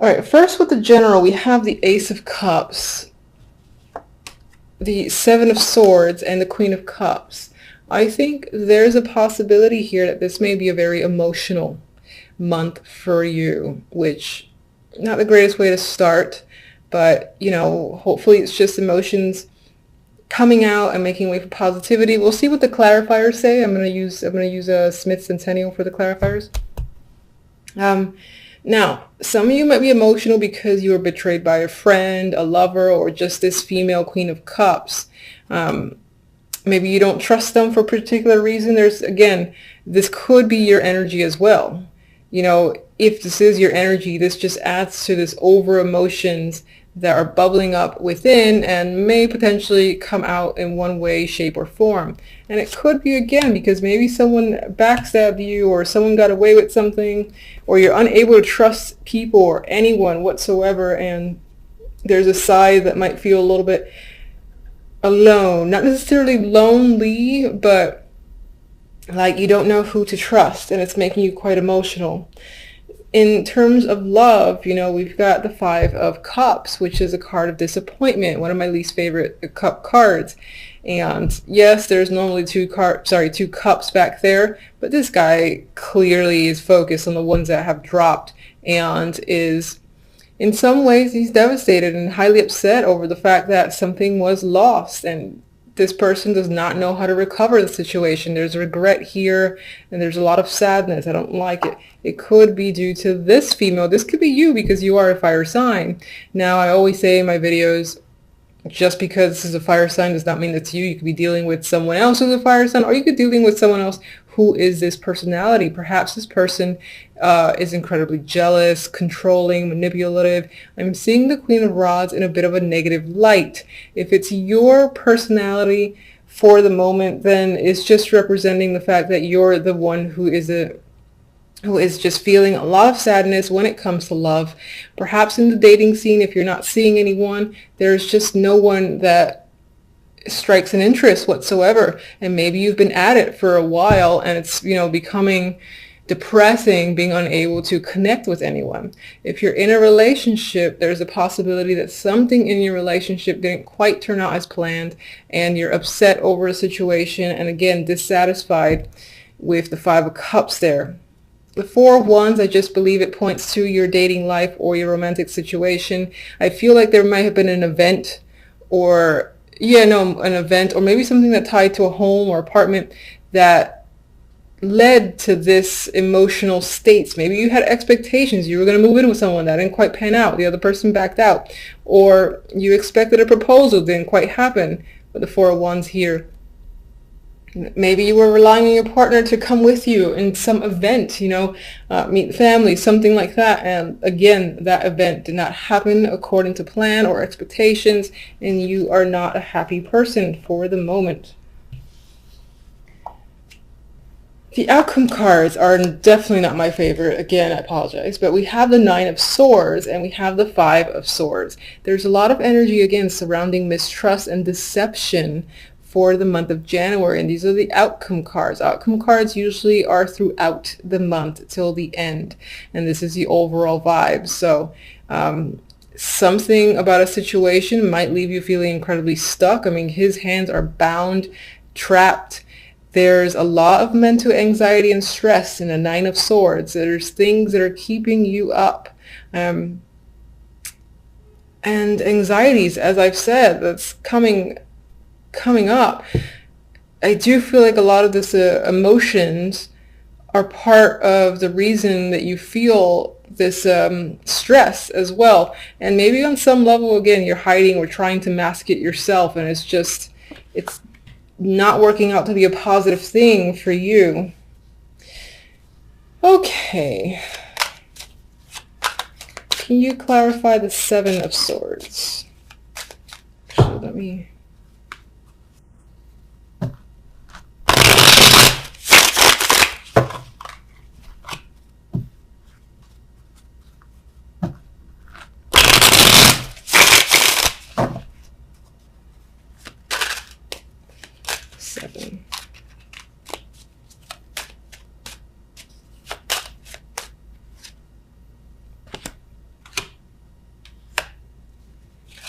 All right, first with the general, we have the Ace of Cups, the Seven of Swords, and the Queen of Cups. I think there's a possibility here that this may be a very emotional month for you, which not the greatest way to start, but you know, hopefully it's just emotions coming out and making way for positivity. We'll see what the clarifiers say. I'm gonna use a Smith Centennial for the clarifiers. Now, some of you might be emotional because you were betrayed by a friend, a lover, or just this female Queen of Cups. Maybe you don't trust them for a particular reason. Again, this could be your energy as well. You know, if this is your energy, this just adds to this over emotions that are bubbling up within and may potentially come out in one way, shape, or form. And it could be, again, because maybe someone backstabbed you, or someone got away with something, or you're unable to trust people or anyone whatsoever, and there's a side that might feel a little bit alone. Not necessarily lonely, but like you don't know who to trust, and it's making you quite emotional. In terms of love, you know, we've got the Five of Cups, which is a card of disappointment, one of my least favorite cup cards. And yes, there's normally two cups back there, but this guy clearly is focused on the ones that have dropped, and is, in some ways, he's devastated and highly upset over the fact that something was lost, and this person does not know how to recover the situation. There's regret here, and there's a lot of sadness. I don't like it. It could be due to this female. This could be you because you are a fire sign. Now, I always say in my videos, just because this is a fire sign does not mean it's you. You could be dealing with someone else who's a fire sign, or you could be dealing with someone else who is this personality. Perhaps this person is incredibly jealous, controlling, manipulative. I'm seeing the Queen of Rods in a bit of a negative light. If it's your personality for the moment, then it's just representing the fact that you're the one who is just feeling a lot of sadness when it comes to love. Perhaps in the dating scene, if you're not seeing anyone, there's just no one that strikes an interest whatsoever. And maybe you've been at it for a while, and it's, you know, becoming depressing, being unable to connect with anyone. If you're in a relationship, there's a possibility that something in your relationship didn't quite turn out as planned, and you're upset over a situation, and again, dissatisfied with the Five of Cups there. The Four of Wands, I just believe it points to your dating life or your romantic situation. I feel like there might have been an event, or an event, or maybe something that tied to a home or apartment that led to this emotional states. Maybe you had expectations. You were going to move in with someone that didn't quite pan out. The other person backed out. Or you expected a proposal, didn't quite happen. But the Four of Wands here. Maybe you were relying on your partner to come with you in some event, meet the family, something like that. And again, that event did not happen according to plan or expectations, and you are not a happy person for the moment. The outcome cards are definitely not my favorite. Again, I apologize. But we have the Nine of Swords and we have the Five of Swords. There's a lot of energy, again, surrounding mistrust and deception for the month of January. And these are the outcome cards. Outcome cards usually are throughout the month till the end. And this is the overall vibe. So something about a situation might leave you feeling incredibly stuck. I mean, his hands are bound, trapped. There's a lot of mental anxiety and stress in the Nine of Swords. There's things that are keeping you up. And anxieties, as I've said, that's coming up. I do feel like a lot of this emotions are part of the reason that you feel this stress as well. And maybe on some level, again, you're hiding or trying to mask it yourself, and it's not working out to be a positive thing for you. Okay. Can you clarify the Seven of Swords? Actually, let me... Seven.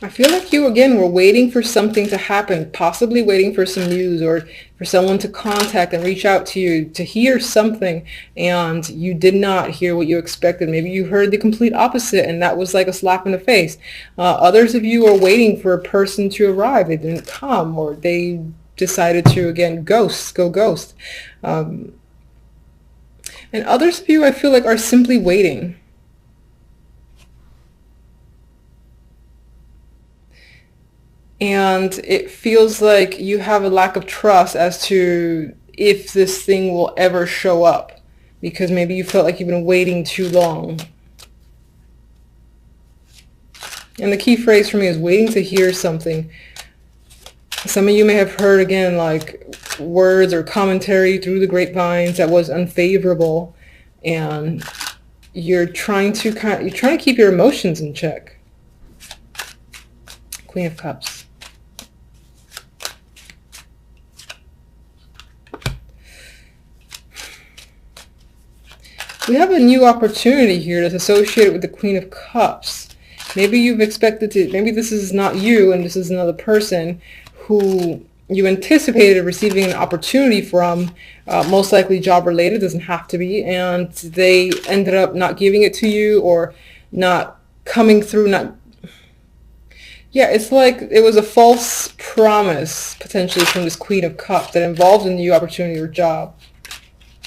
I feel like you, again, were waiting for something to happen, possibly waiting for some news or for someone to contact and reach out to you to hear something, and you did not hear what you expected. Maybe you heard the complete opposite, and that was like a slap in the face. Others of you are waiting for a person to arrive. They didn't come, or they decided to, again, go ghost. And others of you, I feel like, are simply waiting. And it feels like you have a lack of trust as to if this thing will ever show up, because maybe you felt like you've been waiting too long. And the key phrase for me is waiting to hear something. Some of you may have heard, again, like words or commentary through the grapevines that was unfavorable, and you're trying to keep your emotions in check. Queen of Cups. We have a new opportunity here that's associated with the Queen of Cups. Maybe you've expected to, maybe this is not you and this is another person who you anticipated receiving an opportunity from, most likely job related, doesn't have to be, and they ended up not giving it to you or not coming through, yeah, it's like it was a false promise potentially from this Queen of Cups that involved a new opportunity or job.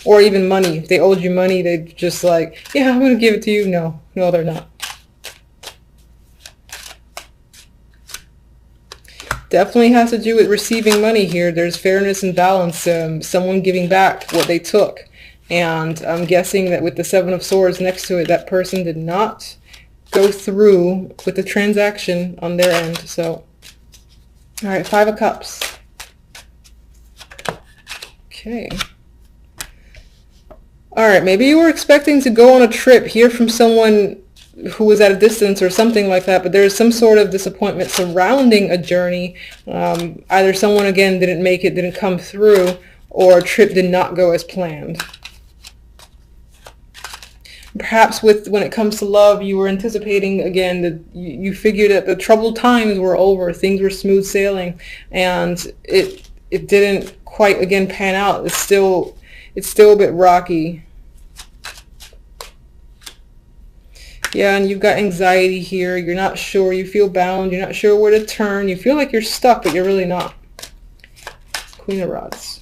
Or even money. If they owed you money, they'd just like, yeah, I'm going to give it to you. No, they're not. Definitely has to do with receiving money here. There's fairness and balance. Someone giving back what they took. And I'm guessing that with the Seven of Swords next to it, that person did not go through with the transaction on their end. So, all right, Five of Cups. Okay. All right, maybe you were expecting to go on a trip, hear from someone who was at a distance or something like that, but there's some sort of disappointment surrounding a journey. Either someone, again, didn't make it, didn't come through, or a trip did not go as planned. Perhaps when it comes to love, you were anticipating, again, that you figured that the troubled times were over, things were smooth sailing, and it didn't quite, again, pan out. It's still a bit rocky. Yeah, and you've got anxiety here. You're not sure. You feel bound. You're not sure where to turn. You feel like you're stuck, but you're really not. Queen of Rods.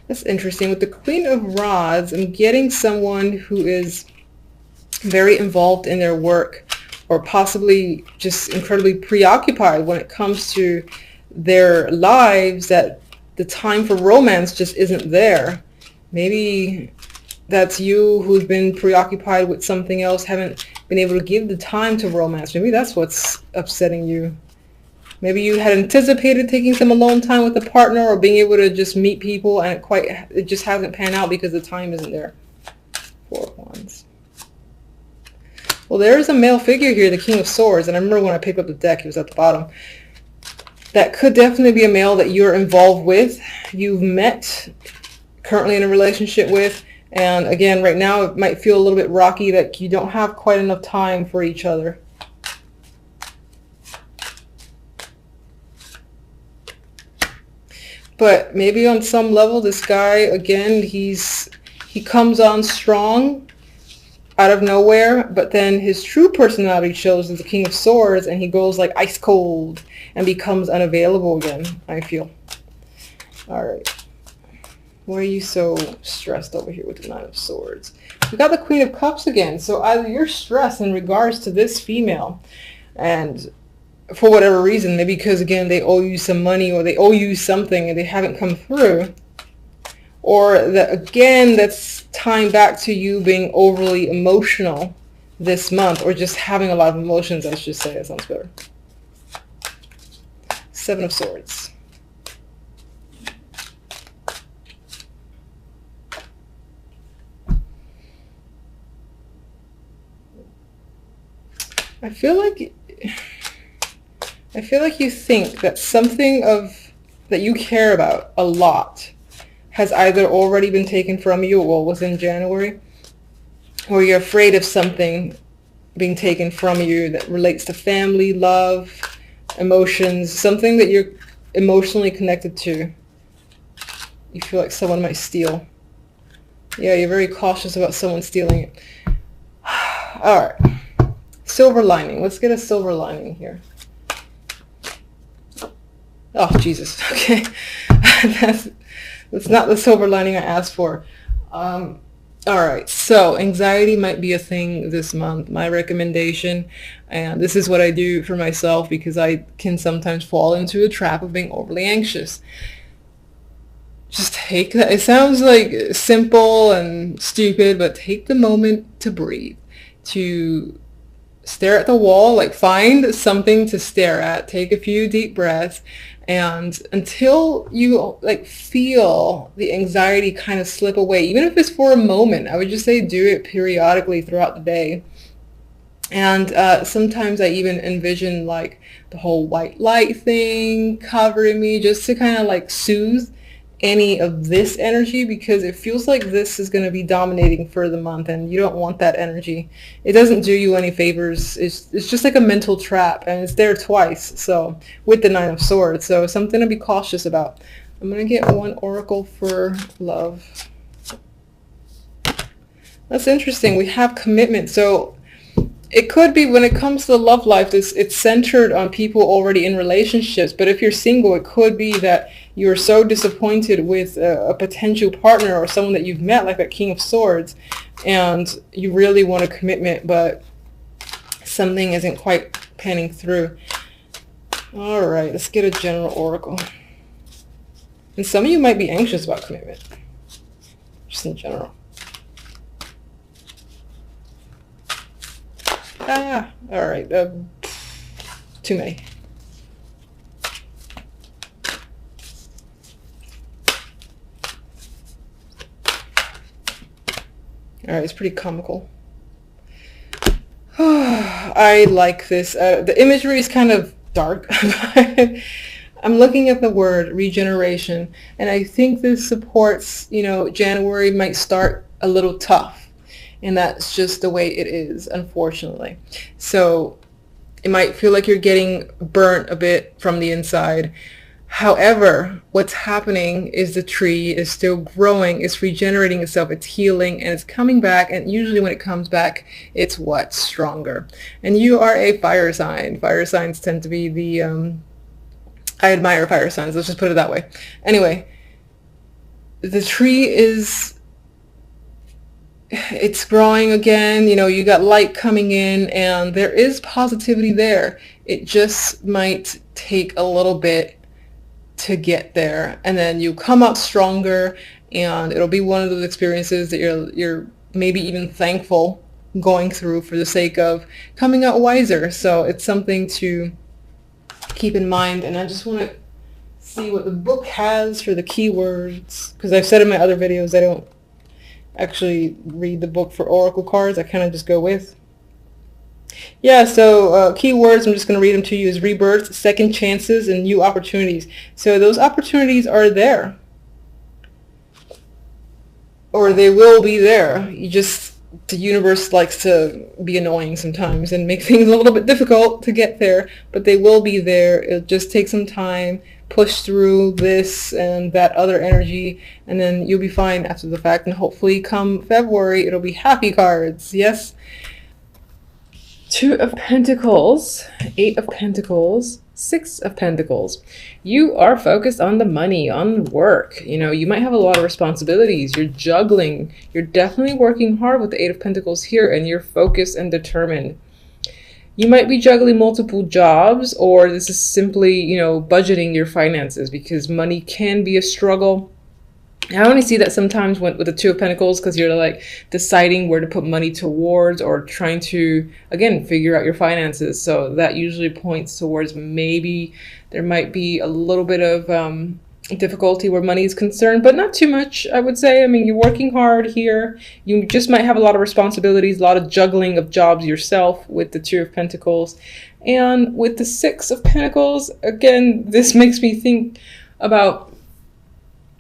That's interesting. With the Queen of Rods, I'm getting someone who is very involved in their work, or possibly just incredibly preoccupied when it comes to their lives, that the time for romance just isn't there. Maybe that's you who's been preoccupied with something else, haven't been able to give the time to romance. Maybe that's what's upsetting you. Maybe you had anticipated taking some alone time with a partner or being able to just meet people, and it just hasn't panned out because the time isn't there. Four of Wands. Well, there is a male figure here, the King of Swords, and I remember when I picked up the deck, he was at the bottom. That could definitely be a male that you're involved with, you've met, currently in a relationship with, and again, right now it might feel a little bit rocky, that you don't have quite enough time for each other. But maybe on some level, this guy, again, he comes on strong out of nowhere, but then his true personality shows as the King of Swords, and he goes like ice cold and becomes unavailable again, I feel. All right. Why are you so stressed over here with the Nine of Swords? We got the Queen of Cups again. So either you're stressed in regards to this female, and for whatever reason, maybe because, again, they owe you some money or they owe you something and they haven't come through, or that, again, that's tying back to you being overly emotional this month, or just having a lot of emotions, I should say. That sounds better. Seven of Swords. I feel like you think that something that you care about a lot has either already been taken from you, well, within January, or you're afraid of something being taken from you that relates to family, love, emotions, something that you're emotionally connected to. You feel like someone might steal. Yeah, you're very cautious about someone stealing it. All right. Silver lining. Let's get a silver lining here. Oh, Jesus. Okay. That's not the silver lining I asked for. All right. So anxiety might be a thing this month. My recommendation, and this is what I do for myself because I can sometimes fall into a trap of being overly anxious. Just take that. It sounds like simple and stupid, but take the moment to breathe, to stare at the wall, like find something to stare at, take a few deep breaths, and until you like feel the anxiety kind of slip away, even if it's for a moment, I would just say do it periodically throughout the day. And sometimes I even envision like the whole white light thing covering me just to kind of like soothe any of this energy, because it feels like this is going to be dominating for the month and you don't want that energy. It doesn't do you any favors. It's just like a mental trap, and it's there twice, so with the Nine of Swords, so something to be cautious about. I'm going to get one oracle for love. That's interesting. We have commitment. So it could be when it comes to the love life, it's centered on people already in relationships. But if you're single, it could be that you're so disappointed with a potential partner or someone that you've met, like that King of Swords, and you really want a commitment, but something isn't quite panning through. All right, let's get a general oracle. And some of you might be anxious about commitment, just in general. All right, too many. All right, it's pretty comical. I like this. The imagery is kind of dark. I'm looking at the word regeneration, and I think this supports, January might start a little tough. And that's just the way it is, unfortunately. So it might feel like you're getting burnt a bit from the inside. However, what's happening is the tree is still growing, it's regenerating itself, it's healing, and it's coming back. And usually when it comes back, it's what? Stronger. And you are a fire sign. Fire signs tend to be the, I admire fire signs, let's just put it that way. Anyway, the tree it's growing again, you got light coming in, and there is positivity there. It just might take a little bit to get there, and then you come out stronger, and it'll be one of those experiences that you're maybe even thankful going through for the sake of coming out wiser. So it's something to keep in mind. And I just want to see what the book has for the keywords, because I've said in my other videos I don't actually read the book for oracle cards. I kind of just go with. Yeah, so keywords, I'm just going to read them to you, is rebirth, second chances, and new opportunities. So those opportunities are there, or they will be there. The universe likes to be annoying sometimes and make things a little bit difficult to get there, but they will be there. It'll just take some time, push through this and that other energy, and then you'll be fine after the fact. And hopefully come February, it'll be happy cards. Yes. Two of Pentacles, Eight of Pentacles, Six of Pentacles. You are focused on the money, on work. You might have a lot of responsibilities. You're juggling. You're definitely working hard with the Eight of Pentacles here, and you're focused and determined. You might be juggling multiple jobs, or this is simply, budgeting your finances, because money can be a struggle. I only see that sometimes with the Two of Pentacles, because you're like deciding where to put money towards, or trying to, again, figure out your finances. So that usually points towards maybe there might be a little bit of difficulty where money is concerned, but not too much, I would say. I mean, you're working hard here. You just might have a lot of responsibilities, a lot of juggling of jobs yourself with the Two of Pentacles. And with the Six of Pentacles, again, this makes me think about,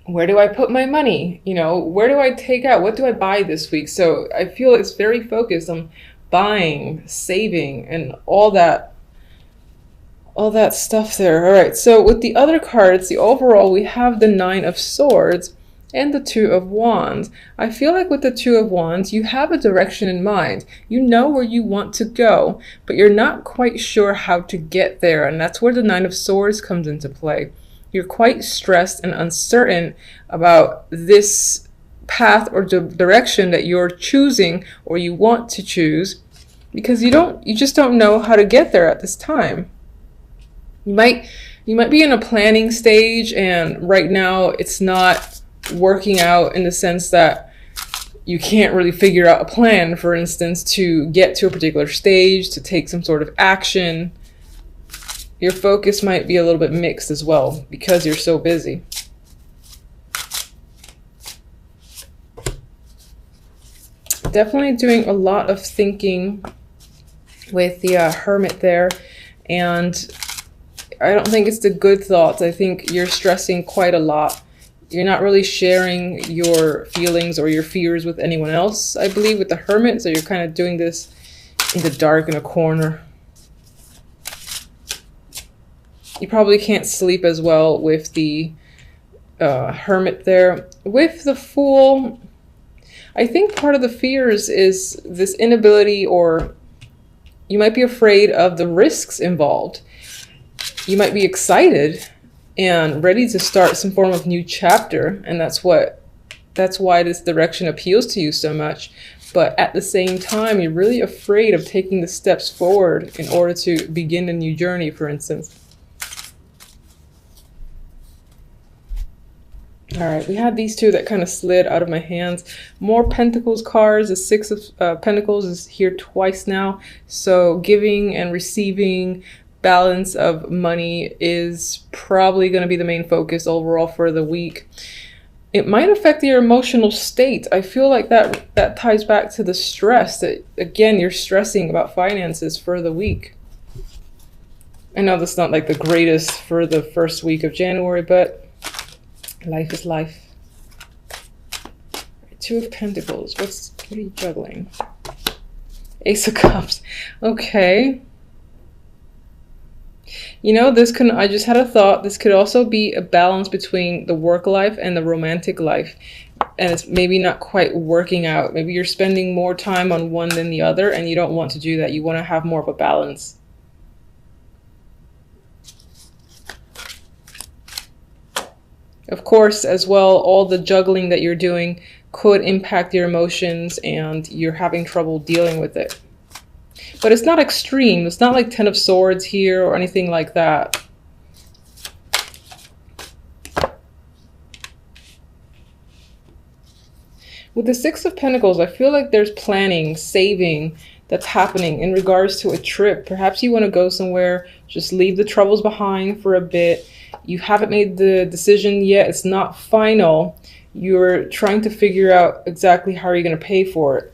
where do I put my money? You know, where do I take out? What do I buy this week? So I feel it's very focused on buying, saving, and all that stuff there. All right, so with the other cards, the overall, we have the Nine of Swords and the Two of Wands. I feel like with the Two of Wands, you have a direction in mind. You know where you want to go, but you're not quite sure how to get there. And that's where the Nine of Swords comes into play. You're quite stressed and uncertain about this path or direction that you're choosing or you want to choose, because you just don't know how to get there at this time. You might be in a planning stage, and right now it's not working out in the sense that you can't really figure out a plan, for instance, to get to a particular stage, to take some sort of action. Your focus might be a little bit mixed as well because you're so busy. Definitely doing a lot of thinking with the Hermit there, and I don't think it's the good thoughts. I think you're stressing quite a lot. You're not really sharing your feelings or your fears with anyone else, I believe, with the Hermit. So you're kind of doing this in the dark in a corner. You probably can't sleep as well with the Hermit there. With the Fool, I think part of the fears is this inability, or you might be afraid of the risks involved. You might be excited and ready to start some form of new chapter, and that's why this direction appeals to you so much. But at the same time, you're really afraid of taking the steps forward in order to begin a new journey, for instance. All right, we had these two that kind of slid out of my hands. More Pentacles cards. The Six of Pentacles is here twice now. So giving and receiving, balance of money is probably going to be the main focus overall for the week. It might affect your emotional state. I feel like that ties back to the stress that, again, you're stressing about finances for the week. I know that's not like the greatest for the first week of January, but life is life. Two of Pentacles. What are you juggling? Ace of Cups. Okay. You know, I just had a thought. This could also be a balance between the work life and the romantic life. And it's maybe not quite working out. Maybe you're spending more time on one than the other, and you don't want to do that. You want to have more of a balance. Of course, as well, all the juggling that you're doing could impact your emotions and you're having trouble dealing with it. But it's not extreme. It's not like Ten of Swords here or anything like that. With the Six of Pentacles, I feel like there's planning, saving that's happening in regards to a trip. Perhaps you want to go somewhere, just leave the troubles behind for a bit. You haven't made the decision yet. It's not final. You're trying to figure out exactly how you're going to pay for it.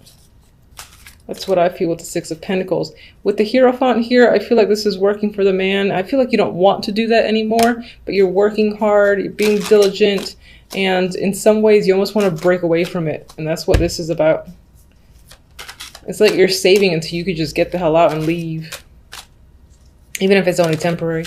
That's what I feel with the Six of Pentacles. With the Hierophant here, I feel like this is working for the man. I feel like you don't want to do that anymore, but you're working hard, you're being diligent, and in some ways you almost want to break away from it. And that's what this is about. It's like you're saving until you could just get the hell out and leave, even if it's only temporary.